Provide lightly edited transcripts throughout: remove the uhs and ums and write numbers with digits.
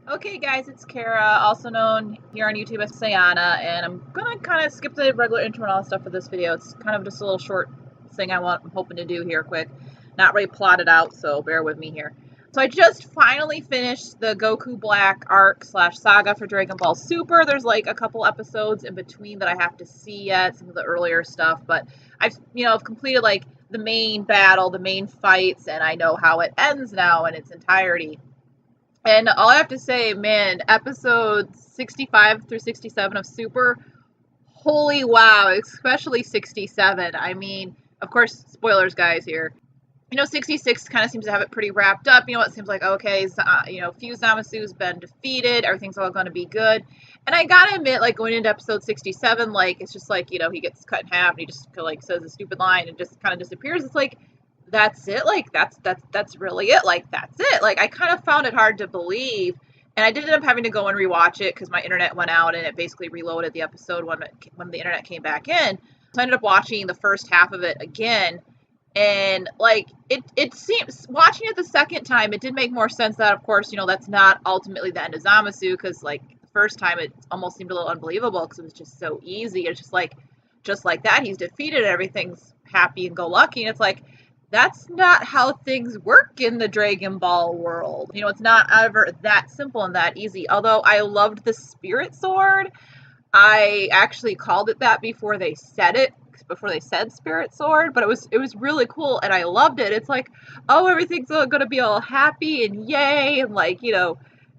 Okay guys, it's Kara, also known here on YouTube as Sayana, and I'm gonna kind of skip the regular intro and all that stuff for this video. It's kind of just a little short thing I'm hoping to do here quick. Not really plotted out, so bear with me here. So I just finally finished the Goku Black Arc / Saga for Dragon Ball Super. There's like a couple episodes in between that I have to see yet, some of the earlier stuff, but I've completed like the main battle, the main fights, and I know how it ends now in its entirety. And all I have to say, man, episodes 65 through 67 of Super, holy wow, especially 67. I mean, of course, spoilers, guys, here. 66 kind of seems to have it pretty wrapped up. It seems like, okay, Fuse Zamasu's been defeated, everything's all going to be good. And I gotta admit, like, going into episode 67, like, it's just like, he gets cut in half and he just, like, says a stupid line and just kind of disappears. It's like, that's it? Like, that's really it? Like, that's it? Like, I kind of found it hard to believe. And I did end up having to go and rewatch it because my internet went out and it basically reloaded the episode when the internet came back in. So I ended up watching the first half of it again. And like it seems, watching it the second time, it did make more sense that, of course, that's not ultimately the end of Zamasu, because like the first time it almost seemed a little unbelievable because it was just so easy. It's just like that, he's defeated, everything's happy and go lucky, and it's like, that's not how things work in the Dragon Ball world. It's not ever that simple and that easy. Although I loved the Spirit Sword. I actually called it that before they said Spirit Sword, but it was really cool and I loved it. It's like, oh, everything's gonna be all happy and yay, and like,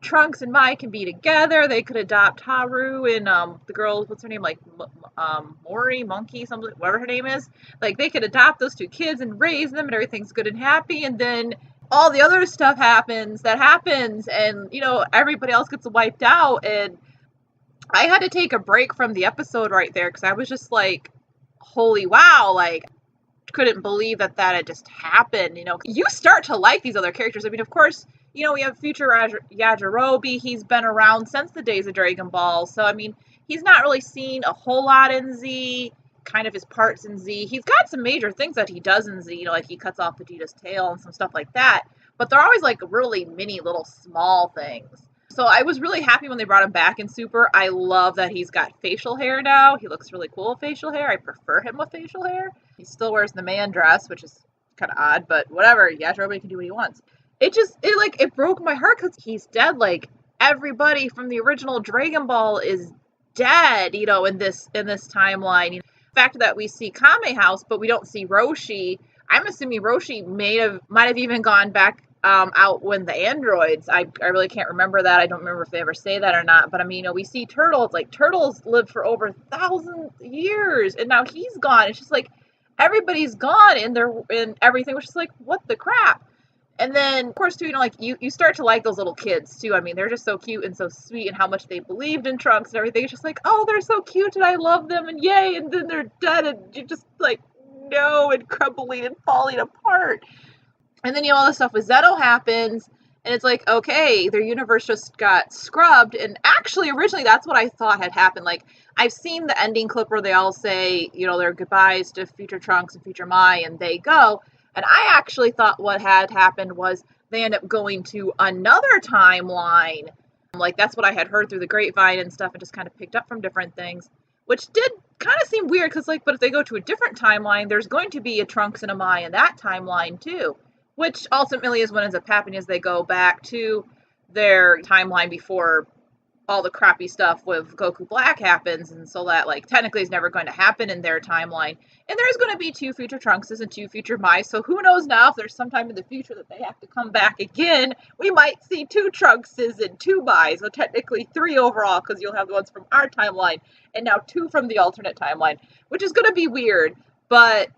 Trunks and Mai can be together. They could adopt Haru and the girl, what's her name, like Mori, Monkey, something, whatever her name is. Like, they could adopt those two kids and raise them and everything's good and happy, and then all the other stuff happens, and everybody else gets wiped out. And I had to take a break from the episode right there because I was just like, holy wow, like, couldn't believe that had just happened. You start to like these other characters. I mean, of course, we have future Yajirobe. He's been around since the days of Dragon Ball, so I mean, he's not really seen a whole lot in Z, kind of his parts in Z. He's got some major things that he does in Z, like he cuts off Vegeta's tail and some stuff like that, but they're always like really mini little small things. So I was really happy when they brought him back in Super. I love that he's got facial hair now. He looks really cool with facial hair. I prefer him with facial hair. He still wears the man dress, which is kind of odd, but whatever. Yajirobe can do what he wants. It broke my heart because he's dead. Like, everybody from the original Dragon Ball is dead, in this timeline. The fact that we see Kame House, but we don't see Roshi. I'm assuming Roshi might have even gone back out when the androids. I really can't remember that. I don't remember if they ever say that or not. But I mean, we see Turtles. Like, Turtles lived for over 1,000 years, and now he's gone. It's just like everybody's gone in everything, which is like, what the crap? And then, of course, too, like, you start to like those little kids, too. I mean, they're just so cute and so sweet, and how much they believed in Trunks and everything. It's just like, oh, they're so cute, and I love them, and yay, and then they're dead, and you're just like, no, and crumbling and falling apart. And then, all this stuff with Zeno happens, and it's like, okay, their universe just got scrubbed, and actually, originally, that's what I thought had happened. Like, I've seen the ending clip where they all say, their goodbyes to future Trunks and future Mai, and they go. And I actually thought what had happened was they end up going to another timeline. Like, that's what I had heard through the grapevine and stuff, and just kind of picked up from different things, which did kind of seem weird, because, like, but if they go to a different timeline, there's going to be a Trunks and a Mai in that timeline, too, which ultimately is what ends up happening, is they go back to their timeline before all the crappy stuff with Goku Black happens, and so that, like, technically is never going to happen in their timeline. And there's going to be 2 future Trunkses and 2 future Mai, so who knows now if there's sometime in the future that they have to come back again, we might see 2 Trunkses and 2 Mai, so technically 3 overall, because you'll have the ones from our timeline, and now 2 from the alternate timeline, which is going to be weird, but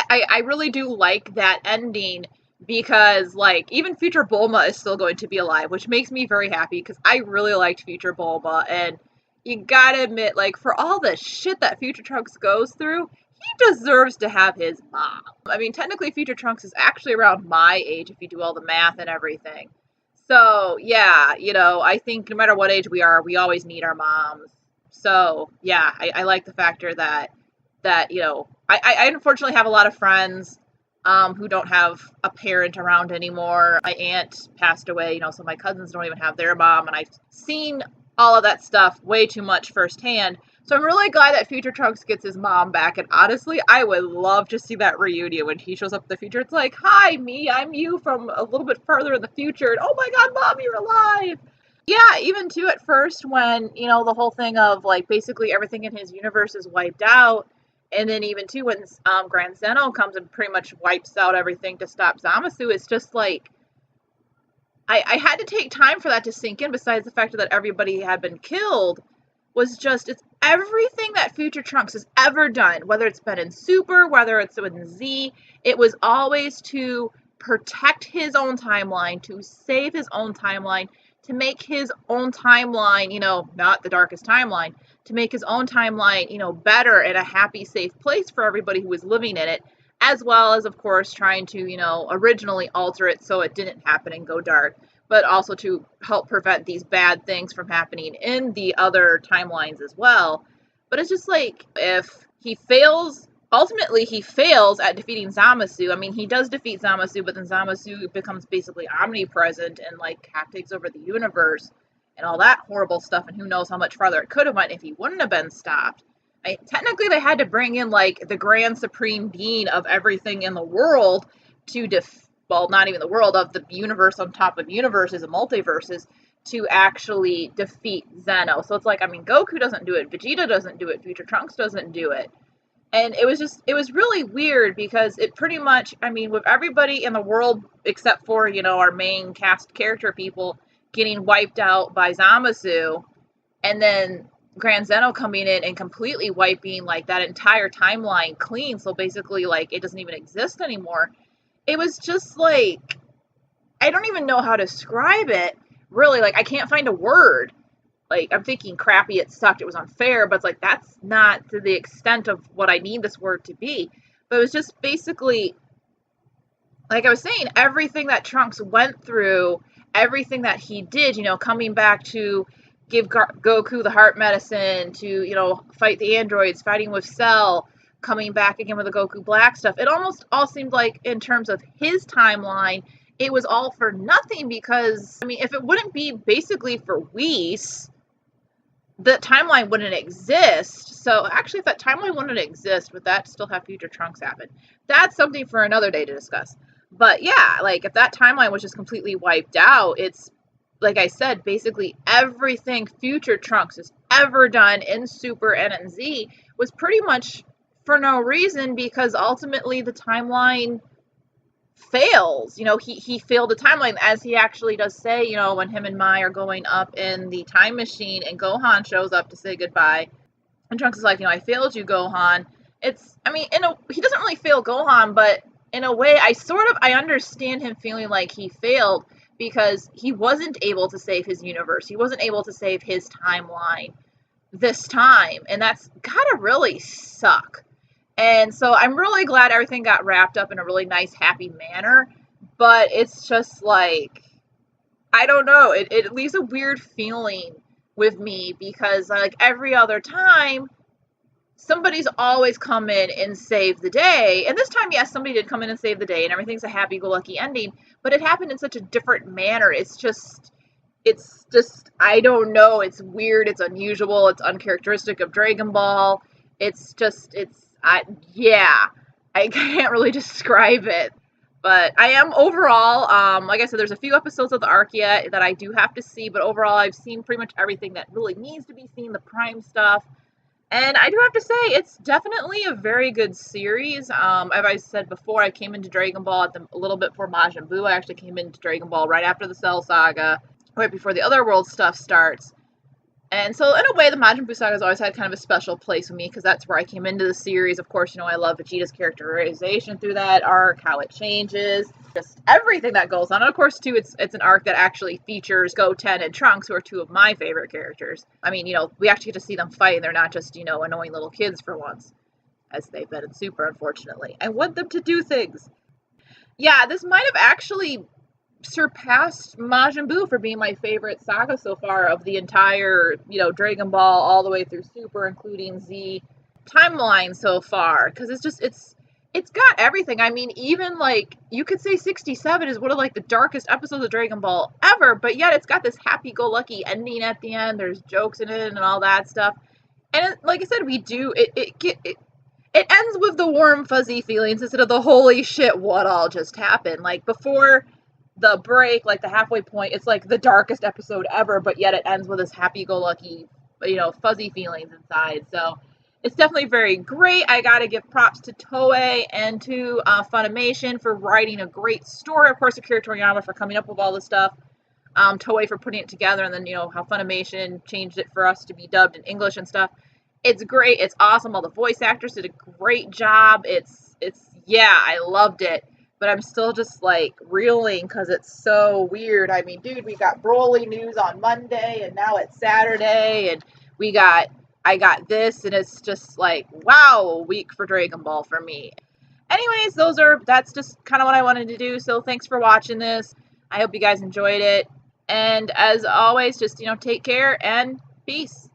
I really do like that ending, because, like, even future Bulma is still going to be alive, which makes me very happy, because I really liked future Bulma, and you gotta admit, like, for all the shit that future Trunks goes through, he deserves to have his mom. I mean, technically future Trunks is actually around my age if you do all the math and everything. So, yeah, I think no matter what age we are, we always need our moms. So, yeah, I like the factor that I unfortunately have a lot of friends who don't have a parent around anymore. My aunt passed away, you know, so my cousins don't even have their mom, and I've seen all of that stuff way too much firsthand. So I'm really glad that Future Trunks gets his mom back, and honestly, I would love to see that reunion when he shows up in the future. It's like, hi, me, I'm you from a little bit further in the future, and oh my god, Mom, you're alive! Yeah, even too at first when, you know, the whole thing of, like, basically everything in his universe is wiped out, and then even too when Grand Zeno comes and pretty much wipes out everything to stop Zamasu, it's just like, I had to take time for that to sink in, besides the fact that everybody had been killed, was just, it's everything that Future Trunks has ever done, whether it's been in Super, whether it's in Z, it was always to protect his own timeline, to save his own timeline, to make his own timeline, you know, not the darkest timeline, to make his own timeline, you know, better and a happy, safe place for everybody who was living in it, as well as, of course, trying to, you know, originally alter it so it didn't happen and go dark, but also to help prevent these bad things from happening in the other timelines as well. But it's just like, if he fails, ultimately he fails at defeating Zamasu. I mean, he does defeat Zamasu, but then Zamasu becomes basically omnipresent and, like, takes over the universe and all that horrible stuff, and who knows how much farther it could have went if he wouldn't have been stopped. Technically, they had to bring in, like, the grand supreme being of everything in the world to well, not even the world, of the universe on top of universes and multiverses, to actually defeat Zeno. So it's like, I mean, Goku doesn't do it, Vegeta doesn't do it, Future Trunks doesn't do it. And it was really weird, because it pretty much, I mean, with everybody in the world except for, you know, our main cast character people getting wiped out by Zamasu, and then Grand Zeno coming in and completely wiping, like, that entire timeline clean, so basically, like, it doesn't even exist anymore. It was just like, I don't even know how to describe it, really. Like, I can't find a word. Like, I'm thinking crappy, it sucked, it was unfair, but it's like, that's not to the extent of what I need this word to be. But it was just basically, like I was saying, everything that Trunks went through, everything that he did, you know, coming back to give Goku the heart medicine, to, you know, fight the androids, fighting with Cell, coming back again with the Goku Black stuff. It almost all seemed like, in terms of his timeline, it was all for nothing, because, I mean, if it wouldn't be basically for Whis, the timeline wouldn't exist. So actually, if that timeline wouldn't exist, would that still have Future Trunks happen? That's something for another day to discuss. But yeah, like, if that timeline was just completely wiped out, it's, like I said, basically everything Future Trunks has ever done in Super and in Z was pretty much for no reason, because ultimately the timeline fails. You know, he failed the timeline, as he actually does say, you know, when him and Mai are going up in the time machine and Gohan shows up to say goodbye. And Trunks is like, you know, I failed you, Gohan. It's, I mean, he doesn't really fail Gohan, but in a way, I understand him feeling like he failed, because he wasn't able to save his universe. He wasn't able to save his timeline this time. And that's gotta really suck. And so I'm really glad everything got wrapped up in a really nice, happy manner. But it's just like, I don't know, it leaves a weird feeling with me, because, like, every other time, somebody's always come in and saved the day. And this time, yes, somebody did come in and save the day, and everything's a happy-go-lucky ending. But it happened in such a different manner. It's just, I don't know, it's weird, it's unusual, it's uncharacteristic of Dragon Ball. It's just, yeah, I can't really describe it. But I am overall, like I said, there's a few episodes of the arc yet that I do have to see, but overall I've seen pretty much everything that really needs to be seen, the Prime stuff. And I do have to say, it's definitely a very good series. As I said before, I came into Dragon Ball a little bit before Majin Buu. I actually came into Dragon Ball right after the Cell Saga, right before the Otherworld stuff starts. And so, in a way, the Majin Buu saga has always had kind of a special place with me, because that's where I came into the series. Of course, you know, I love Vegeta's characterization through that arc, how it changes, just everything that goes on. And of course, too, it's an arc that actually features Goten and Trunks, who are two of my favorite characters. I mean, you know, we actually get to see them fight, and they're not just, you know, annoying little kids for once, as they've been in Super, unfortunately. I want them to do things. Yeah, this might have actually surpassed Majin Buu for being my favorite saga so far of the entire, you know, Dragon Ball all the way through Super, including Z timeline so far, because it's It's got everything. I mean, even like you could say 67 is one of like the darkest episodes of Dragon Ball ever, but yet it's got this happy-go-lucky ending at the end. There's jokes in it and all that stuff. And like I said, it ends with the warm fuzzy feelings instead of the holy shit, what all just happened. Like before the break, like the halfway point, it's like the darkest episode ever, but yet it ends with this happy-go-lucky, fuzzy feelings inside. So it's definitely very great. I gotta give props to Toei and to Funimation for writing a great story. Of course, Akira Toriyama for coming up with all this stuff. Toei for putting it together, and then how Funimation changed it for us to be dubbed in English and stuff. It's great. It's awesome. All the voice actors did a great job. Yeah, I loved it. But I'm still just like reeling because it's so weird. I mean, dude, we got Broly news on Monday, and now it's Saturday, and I got this, and it's just like, wow, a week for Dragon Ball for me. Anyways, that's just kind of what I wanted to do. So thanks for watching this. I hope you guys enjoyed it. And as always, just, take care and peace.